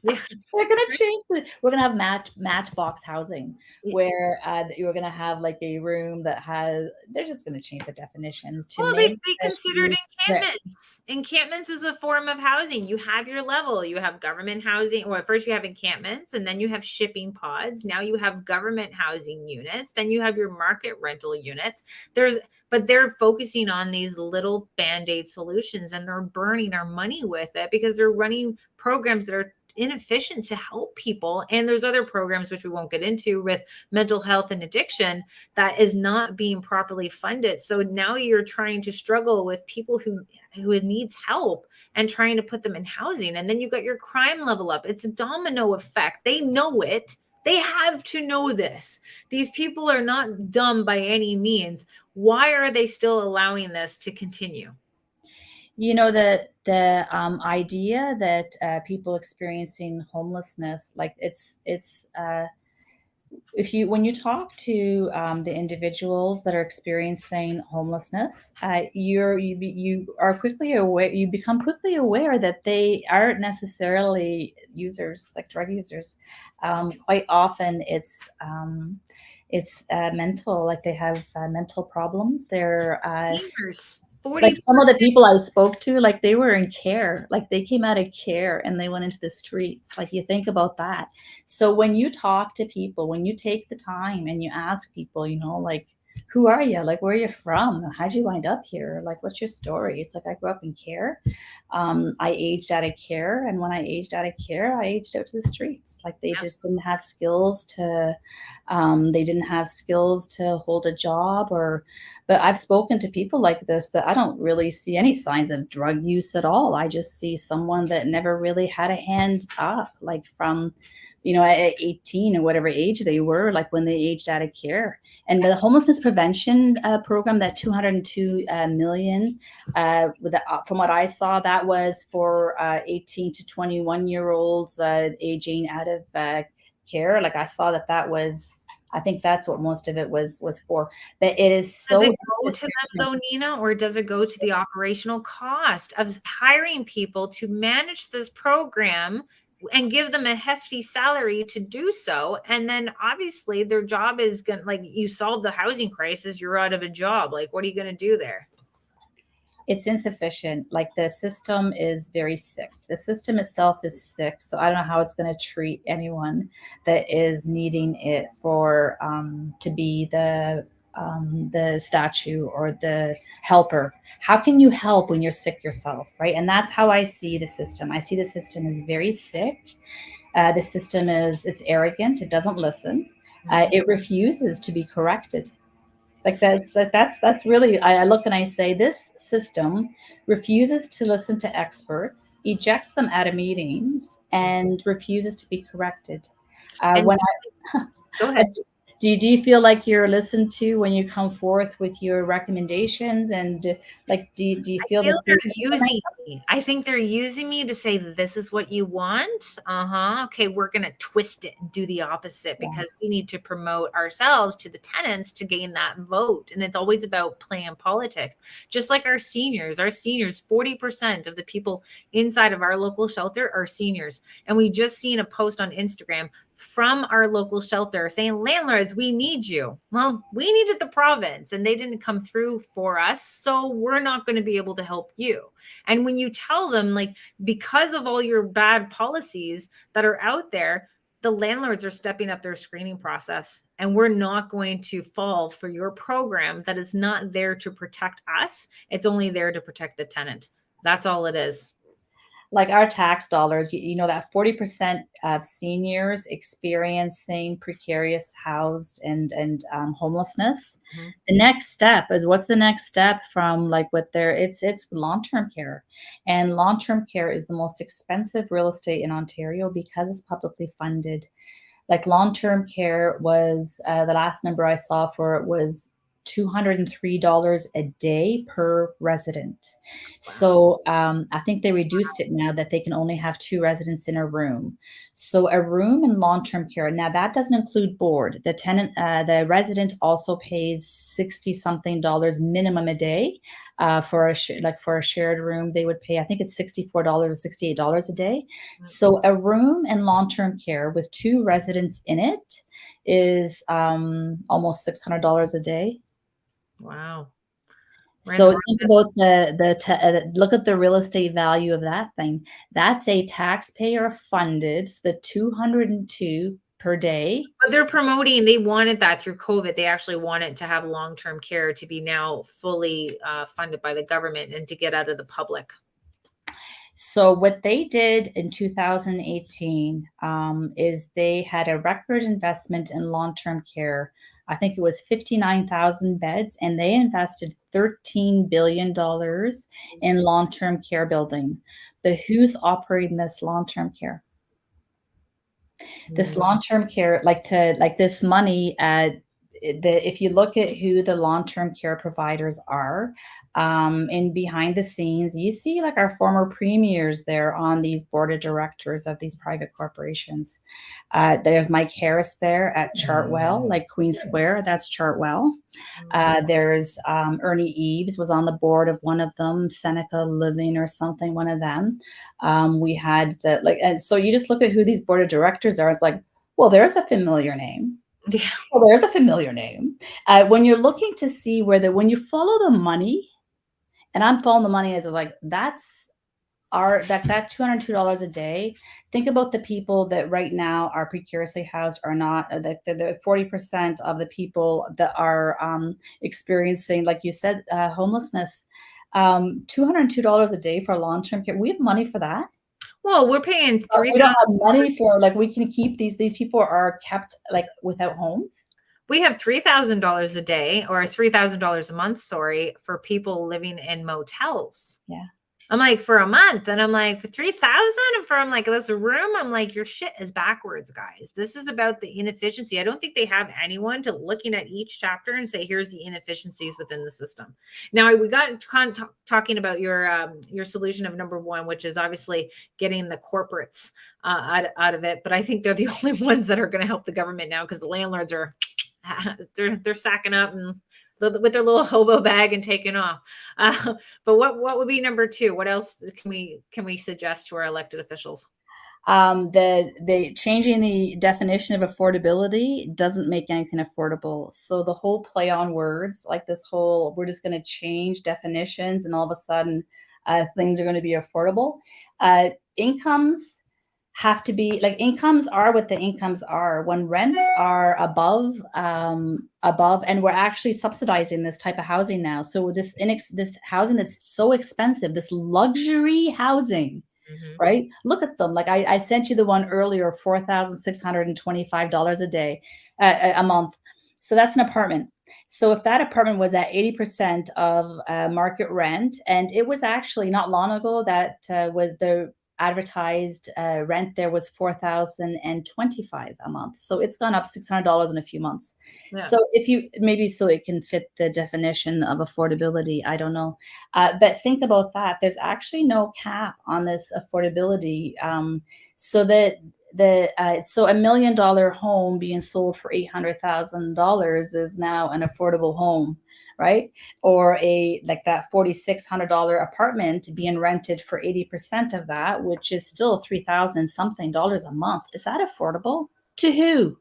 [SPEAKER 1] Yeah.
[SPEAKER 2] We're gonna change we're gonna have matchbox housing where you're gonna have like a room that has. They're just gonna change the definitions to
[SPEAKER 1] Well, they,
[SPEAKER 2] make
[SPEAKER 1] they
[SPEAKER 2] this
[SPEAKER 1] considered
[SPEAKER 2] use that.
[SPEAKER 1] encampments. Encampments is a form of housing. You have your level. You have government housing. Well, first you have encampments, and then you have shipping pods. Now you have government housing units. Then you have your market rental units. But they're focusing on these little band-aid solutions, and they're burning our money with it because they're running programs that are inefficient to help people. And there's other programs which we won't get into with mental health and addiction that is not being properly funded. So now you're trying to struggle with people who needs help and trying to put them in housing. And then you got your crime level up. It's a domino effect. They know it. They have to know this. These people are not dumb by any means. Why are they still allowing this to continue?
[SPEAKER 2] The idea that people experiencing homelessness, like it's if you when you talk to the individuals that are experiencing homelessness, you are quickly aware. You become quickly aware that they aren't necessarily users, like drug users. Quite often, it's mental. Like they have mental problems. They're
[SPEAKER 1] Seniors,
[SPEAKER 2] like
[SPEAKER 1] 40.
[SPEAKER 2] some of the people I spoke to, like they were in care, like they came out of care and they went into the streets. Like you think about that. So when you talk to people, when you take the time and you ask people, like, who are you? Like, where are you from? How'd you wind up here? Like, what's your story? It's like, I grew up in care. I aged out of care. And when I aged out of care, I aged out to the streets. Like they just didn't have skills to hold a job but I've spoken to people like this that I don't really see any signs of drug use at all. I just see someone that never really had a hand up, like from, at 18 or whatever age they were, like when they aged out of care. And the homelessness prevention program, that 202 million, from what I saw, that was for 18 to 21-year-olds aging out of care. Like I saw that was, I think that's what most of it was for. But it is
[SPEAKER 1] Does
[SPEAKER 2] so
[SPEAKER 1] it go to them though, Nina, or does it go to the operational cost of hiring people to manage this program and give them a hefty salary to do so? And then obviously their job is going to, like, you solve the housing crisis, you're out of a job. Like, what are you going to do there?
[SPEAKER 2] It's insufficient. Like the system is very sick. The system itself is sick. So I don't know how it's going to treat anyone that is needing it for to be the statue or the helper. How can you help when you're sick yourself, right? And that's how I see the system. I see the system is very sick. The system it's arrogant. It doesn't listen. It refuses to be corrected. Like that's really, I look and I say this system refuses to listen to experts, ejects them out of meetings, and refuses to be corrected.
[SPEAKER 1] And
[SPEAKER 2] When
[SPEAKER 1] go
[SPEAKER 2] I
[SPEAKER 1] ahead.
[SPEAKER 2] do you feel like you're listened to when you come forth with your recommendations, and like do you feel
[SPEAKER 1] Feel
[SPEAKER 2] that
[SPEAKER 1] they're
[SPEAKER 2] you're
[SPEAKER 1] using me. I think they're using me to say, this is what you want. Okay, we're going to twist it and do the opposite
[SPEAKER 2] yeah.
[SPEAKER 1] because we need to promote ourselves to the tenants to gain that vote. And it's always about playing politics. Just like our seniors, 40% of the people inside of our local shelter are seniors. And we just seen a post on Instagram from our local shelter saying, landlords, we need you. Well, we needed the province and they didn't come through for us. So we're not going to be able to help you. And when you tell them, like, because of all your bad policies that are out there, the landlords are stepping up their screening process, and we're not going to fall for your program that is not there to protect us. It's only there to protect the tenant. That's all it is.
[SPEAKER 2] Like our tax dollars, you know that 40% of seniors experiencing precarious housed and homelessness.
[SPEAKER 1] Mm-hmm.
[SPEAKER 2] The next step is, what's the next step from like what they're, it's long-term care. And long-term care is the most expensive real estate in Ontario because it's publicly funded. Like long-term care was the last number I saw for it was $203 a day per resident. So I think they reduced it now that they can only have 2 residents in a room. So a room in long-term care, now that doesn't include board. The tenant, the resident also pays 60 something dollars minimum a day. For a shared room, they would pay, I think it's $64 or $68 a day. So a room in long-term care with 2 residents in it is almost $600 a day.
[SPEAKER 1] Wow.
[SPEAKER 2] So think about look at the real estate value of that thing. That's a taxpayer funded, the 202 per day.
[SPEAKER 1] But they're promoting, they wanted that through COVID. They actually wanted to have long-term care to be now fully funded by the government and to get out of the public.
[SPEAKER 2] So what they did in 2018 is they had a record investment in long-term care. I think it was 59,000 beds, and they invested $13 billion in long-term care building. But who's operating this long-term care? This long-term care, like this money, if you look at who the long-term care providers are, in behind the scenes, you see like our former premiers there on these board of directors of these private corporations. There's Mike Harris there at Chartwell, like Queen Square, that's Chartwell. There's Ernie Eves was on the board of one of them, Seneca Living or something, one of them. We had and so you just look at who these board of directors are. It's like, well, there's a familiar name.
[SPEAKER 1] Yeah.
[SPEAKER 2] Well, there's a familiar name. When you're looking to see when you follow the money, and I'm following the money as like, that's that $202 a day. Think about the people that right now are precariously housed are not, the 40% of the people that are experiencing, like you said, homelessness. $202 a day for long-term care. We have money for that.
[SPEAKER 1] Well, we're paying
[SPEAKER 2] $3,000. We don't have money for we can keep these people are kept like without homes.
[SPEAKER 1] We have $3,000 a day or $3,000 a month, sorry, for people living in motels.
[SPEAKER 2] Yeah.
[SPEAKER 1] I'm like, for a month. And I'm like, for 3,000 for, I'm like, this room. I'm like, your shit is backwards, guys. This is about the inefficiency. I don't think they have anyone to looking at each chapter and say, here's the inefficiencies within the system. Now we got talking about your solution of number 1, which is obviously getting the corporates out of it. But I think they're the only ones that are going to help the government now, because the landlords are, they're sacking up and with their little hobo bag and taking off. But what would be number 2? What else can we suggest to our elected officials?
[SPEAKER 2] The changing the definition of affordability doesn't make anything affordable. So the whole play on words, like this whole, we're just going to change definitions and all of a sudden things are going to be affordable. Incomes have to be incomes are what the incomes are. When rents are above, and we're actually subsidizing this type of housing now. So this housing that's so expensive, this luxury housing, right? Look at them. Like I sent you the one earlier, $4,625 a day, a month. So that's an apartment. So if that apartment was at 80% of market rent, and it was actually not long ago that was the advertised rent there was $4,025 a month. So it's gone up $600 in a few months. Yeah. So if you so it can fit the definition of affordability. I don't know, but think about that. There's actually no cap on this affordability. So that so $1 million home being sold for $800,000 is now an affordable home. Right? Or that $4,600 apartment being rented for 80% of that, which is still $3,000 something a month. Is that affordable? To who?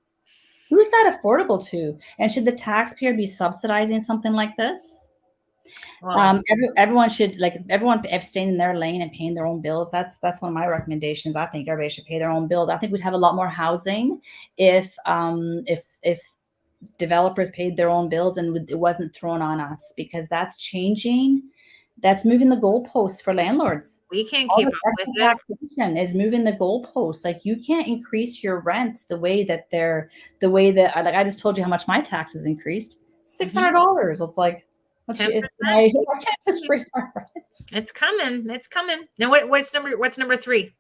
[SPEAKER 2] Who is that affordable to? And should the taxpayer be subsidizing something like this? Wow. Everyone should everyone staying in their lane and paying their own bills. That's one of my recommendations. I think everybody should pay their own bills. I think we'd have a lot more housing if developers paid their own bills and it wasn't thrown on us, because that's changing. That's moving the goalposts for landlords.
[SPEAKER 1] We can't keep up with it.
[SPEAKER 2] Taxation is moving the goalposts. Like you can't increase your rents the way that I just told you how much my taxes increased. $600. It's like, I can't just raise my rents.
[SPEAKER 1] It's coming. It's coming. Now what's number 3?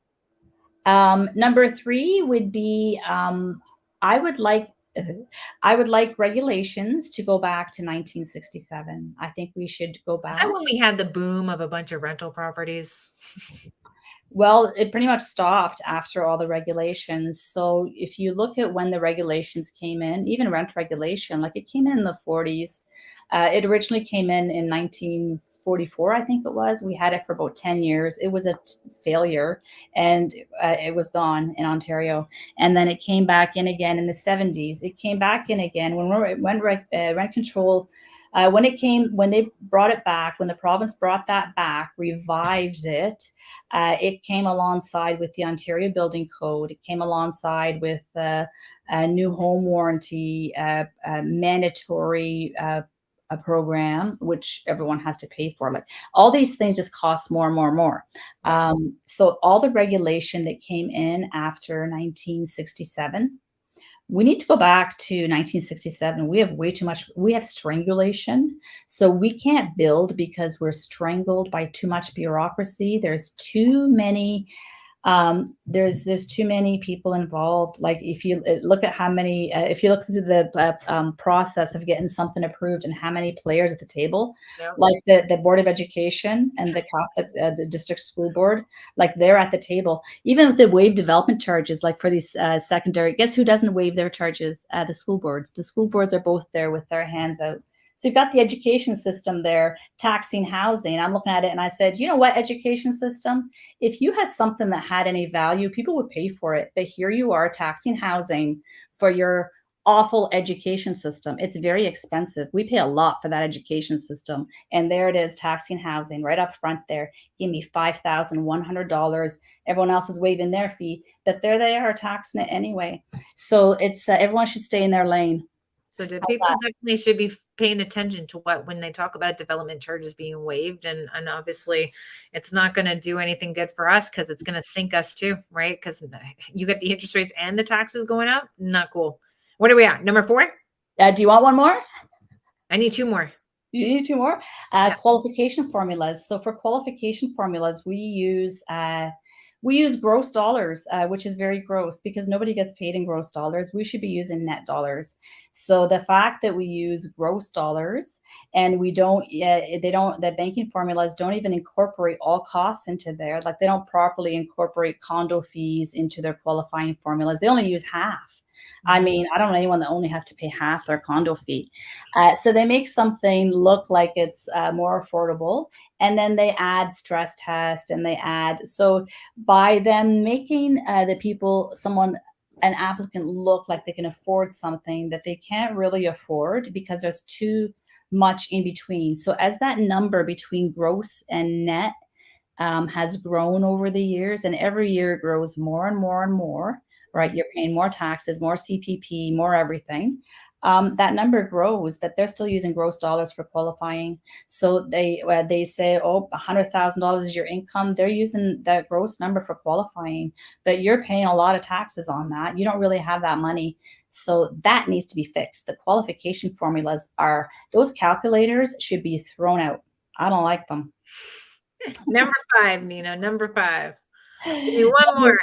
[SPEAKER 2] Number 3 would be I would like I would like regulations to go back to 1967. I think we should go
[SPEAKER 1] Is that
[SPEAKER 2] back.
[SPEAKER 1] when we had the boom of a bunch of rental properties?
[SPEAKER 2] Well, it pretty much stopped after all the regulations. So if you look at when the regulations came in, even rent regulation, like it came in the 40s. It originally came in 1944, I think it was. We had it for about 10 years. It was a failure, and it was gone in Ontario. And then it came back in again in the 70s. It came back in again when rent control, when they brought it back, when the province brought that back, revived it. It came alongside with the Ontario Building Code. It came alongside with a new home warranty, mandatory a program, which everyone has to pay for. Like all these things just cost more and more and more. So all the regulation that came in after 1967, we need to go back to 1967. We have way too much. We have strangulation. So we can't build because we're strangled by too much bureaucracy. There's too many there's too many people involved. Like if you look at how many, if you look through the process of getting something approved and how many players at the table,
[SPEAKER 1] Yeah.
[SPEAKER 2] like the Board of Education and the Catholic, the district school board, like they're at the table. Even with the waive development charges, like for these secondary, guess who doesn't waive their charges? The school boards. The school boards are both there with their hands out. So you've got the education system there taxing housing. I'm looking at it and I said, you know what, education system? If you had something that had any value, people would pay for it. But here you are taxing housing for your awful education system. It's very expensive. We pay a lot for that education system. And there it is, taxing housing right up front there. Give me $5,100. Everyone else is waiving their fee, but there they are taxing it anyway. So it's everyone should stay in their lane.
[SPEAKER 1] So people definitely should be paying attention to when they talk about development charges being waived. And obviously it's not going to do anything good for us because it's going to sink us too, right? Because you get the interest rates and the taxes going up. Not cool. What are we at? Number 4?
[SPEAKER 2] Do you want one more?
[SPEAKER 1] I need 2 more.
[SPEAKER 2] You need 2 more?
[SPEAKER 1] Yeah.
[SPEAKER 2] Qualification formulas. So for qualification formulas, we use gross dollars, which is very gross because nobody gets paid in gross dollars. We should be using net dollars. So the fact that we use gross dollars and the banking formulas don't even incorporate all costs into there. Like they don't properly incorporate condo fees into their qualifying formulas. They only use half. I mean, I don't know anyone that only has to pay half their condo fee. So they make something look like it's more affordable. And then they add stress test and they add, so by them making an applicant look like they can afford something that they can't really afford because there's too much in between. So as that number between gross and net has grown over the years, and every year it grows more and more and more, right? You're paying more taxes, more CPP, more everything. That number grows, but they're still using gross dollars for qualifying. So they say, oh, $100,000 is your income. They're using that gross number for qualifying, but you're paying a lot of taxes on that. You don't really have that money. So that needs to be fixed. The qualification formulas those calculators should be thrown out. I don't like them.
[SPEAKER 1] Number 5, Nina. Number 5. Give me one more.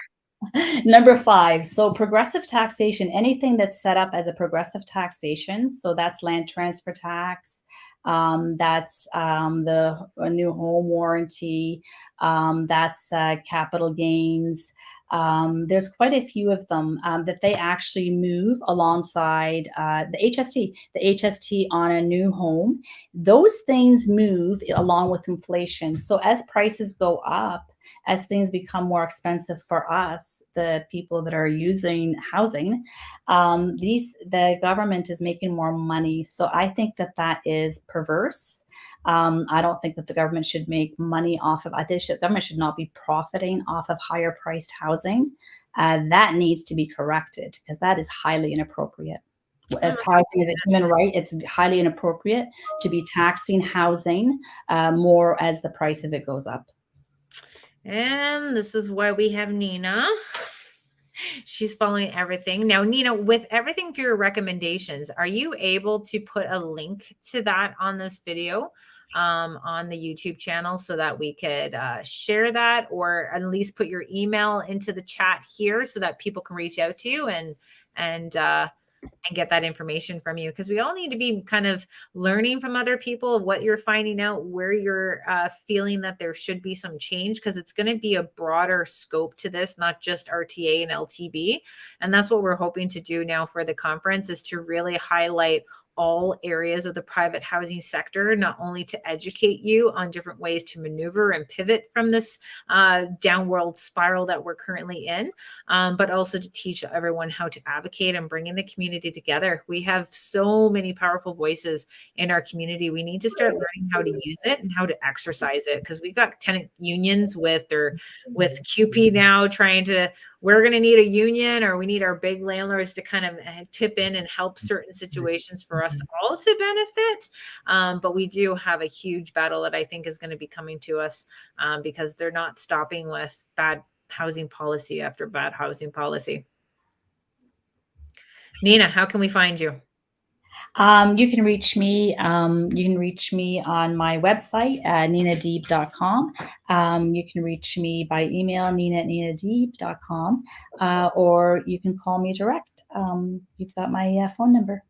[SPEAKER 2] Number 5. So progressive taxation, anything that's set up as a progressive taxation. So that's land transfer tax. That's the new home warranty. That's capital gains. There's quite a few of them that they actually move alongside the HST on a new home. Those things move along with inflation. So as prices go up, as things become more expensive for us, the people that are using housing, the government is making more money. So I think that is perverse. I don't think that the government should make money off of the government should not be profiting off of higher priced housing. That needs to be corrected because that is highly inappropriate. If housing is a human right, it's highly inappropriate to be taxing housing more as the price of it goes up.
[SPEAKER 1] And this is why we have Nina. She's following everything. Now, Nina, with everything for your recommendations, are you able to put a link to that on this video on the YouTube channel so that we could share that, or at least put your email into the chat here so that people can reach out to you and and get that information from you, because we all need to be kind of learning from other people of what you're finding out, where you're feeling that there should be some change, because it's going to be a broader scope to this, not just RTA and LTB. And that's what we're hoping to do now for the conference, is to really highlight all areas of the private housing sector, not only to educate you on different ways to maneuver and pivot from this downward spiral that we're currently in, but also to teach everyone how to advocate and bring in the community together. We have so many powerful voices in our community. We need to start learning how to use it and how to exercise it, because we got tenant unions with QP now trying to, we're going to need a union, or we need our big landlords to kind of tip in and help certain situations for us all to benefit. But we do have a huge battle that I think is going to be coming to us, because they're not stopping with bad housing policy after bad housing policy. Nina, how can we find you?
[SPEAKER 2] You can reach me. You can reach me on my website at ninadeeb.com. You can reach me by email, nina@ninadeeb.com, or you can call me direct. You've got my phone number.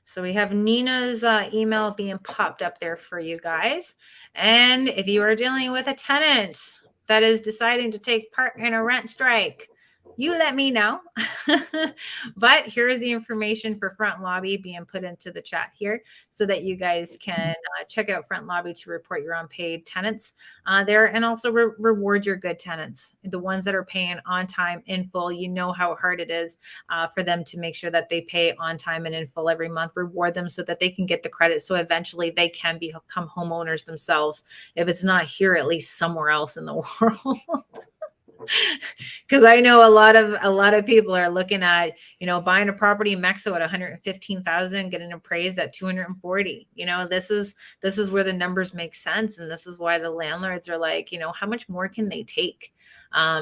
[SPEAKER 1] So we have Nina's email being popped up there for you guys. And if you are dealing with a tenant that is deciding to take part in a rent strike, you let me know. But here's the information for Front Lobby being put into the chat here, so that you guys can check out Front Lobby to report your unpaid tenants there, and also reward your good tenants, the ones that are paying on time in full. You know how hard it is for them to make sure that they pay on time and in full every month. Reward them so that they can get the credit, so eventually they can become homeowners themselves. If it's not here, at least somewhere else in the world. Because I know a lot of people are looking at, buying a property in Mexico at 115,000, getting appraised at 240. This is where the numbers make sense, and this is why the landlords are like, how much more can they take?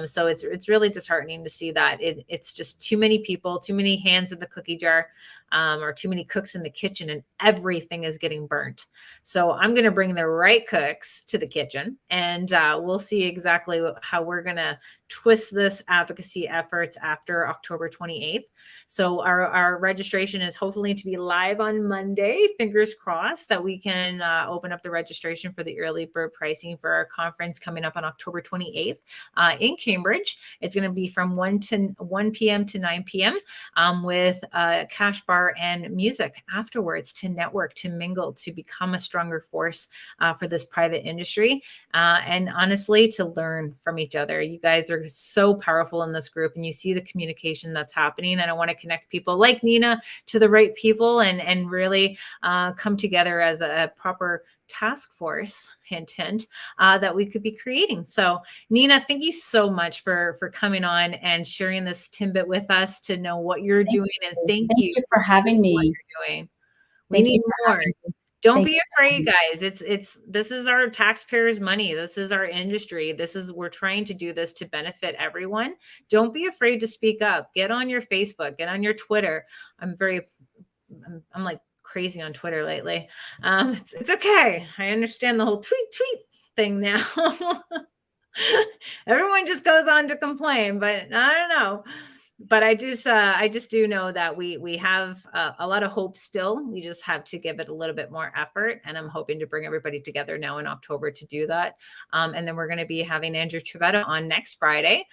[SPEAKER 1] So it's really disheartening to see that it's just too many people, too many hands in the cookie jar, or too many cooks in the kitchen, and everything is getting burnt. So I'm going to bring the right cooks to the kitchen, and we'll see exactly how we're going to twist this advocacy efforts after October 28th. So our registration is hopefully to be live on Monday. Fingers crossed that we can open up the registration for the early bird pricing for our conference coming up on October 28th in Cambridge. It's going to be from 1 p.m. to 9 p.m. With a cash bar and music afterwards, to network, to mingle, to become a stronger force for this private industry, and honestly, to learn from each other. You guys are so powerful in this group, and you see the communication that's happening. And I want to connect people like Nina to the right people, and really come together as a proper task force, hint, hint, that we could be creating. So Nina, thank you so much for coming on and sharing this tidbit with us, to know what you're doing. And thank you
[SPEAKER 2] for having me.
[SPEAKER 1] What you're doing. We need more. Don't be afraid, guys. This is our taxpayers' money. This is our industry. We're trying to do this to benefit everyone. Don't be afraid to speak up. Get on your Facebook, get on your Twitter. I'm like crazy on Twitter lately. It's okay. I understand the whole tweet thing now. Everyone just goes on to complain, but I don't know. But I just do know that we have a lot of hope still. We just have to give it a little bit more effort, and I'm hoping to bring everybody together now in October to do that. And then we're going to be having Andrew Trivetta on next Friday,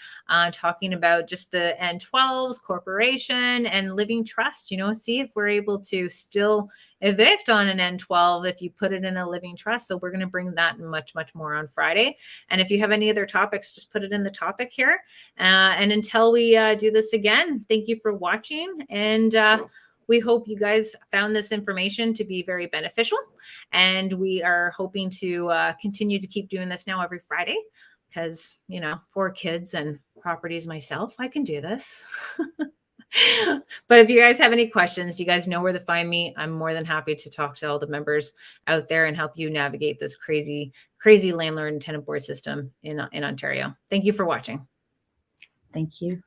[SPEAKER 1] talking about just the N12s, corporation, and living trust. See if we're able to still evict on an N12 if you put it in a living trust. So we're going to bring that and much more on Friday. And if you have any other topics, just put it in the topic here. And until we do this again, thank you for watching. And we hope you guys found this information to be very beneficial. And we are hoping to continue to keep doing this now every Friday, because, 4 kids and properties myself, I can do this. But if you guys have any questions, you guys know where to find me. I'm more than happy to talk to all the members out there and help you navigate this crazy landlord and tenant board system in Ontario. Thank you for watching.
[SPEAKER 2] Thank you.